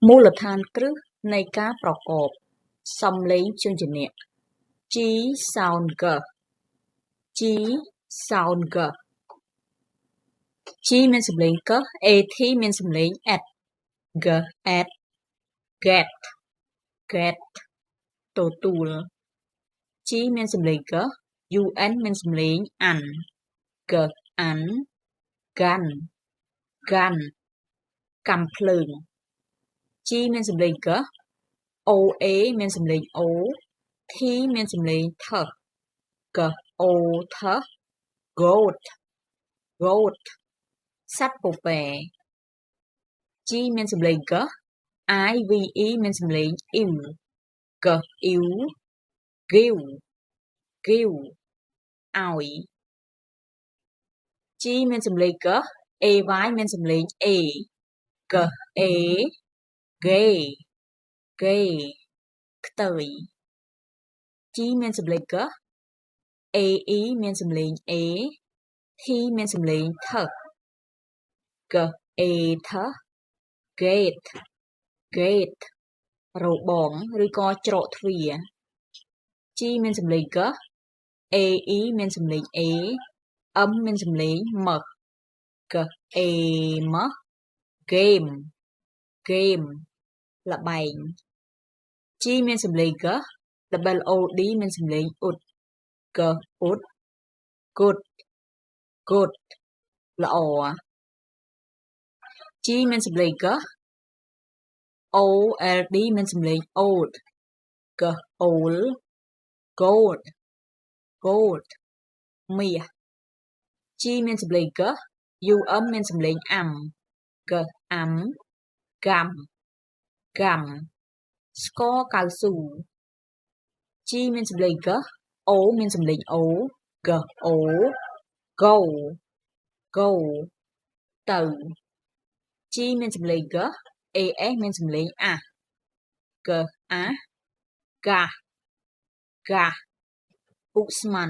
មូលដ្ឋានគ្រឹះនៃការប្រកបសំឡេងជញ្ជាក់ G sound G G sound G G មានសំឡេងក AT មានសំឡេង at G at get get ទទួល G មានសំឡេងក UN មានសំឡេង an G an gun gun កាំភ្លើង G មានសំឡេងក OA មានសំឡេង O T មានសំឡេងថ G O T goat goat សត្វពពែ G មានសំឡេងក IVE មានសំឡេង ew G ew give give ឲ្យ G មានសំឡេងក AY មានសំឡេង A G A gay gay ខ្ទើយ G មានសំឡេងក AE មានសំឡេង A T មានសំឡេងថ G A T gate gate របងឬក៏ច្រកទ្វារ G មានសំឡេងក AE មានសំឡេង A M មានសំឡេង M G A M game game ល្បែង G មានសំឡេងក WOD មានសំឡេង ud G ud good good ល្អ G មានសំឡេងក OLD មានសំឡេង old G old gold gold មាស G មានសំឡេងក UM មានសំឡេង am G am gum gum ស្ករកៅស៊ូ G មានសំឡេងក O មានសំឡេង O G O go go ទៅ G មានសំឡេងក AS មានសំឡេង A G A gas gas ឧស្ម័ន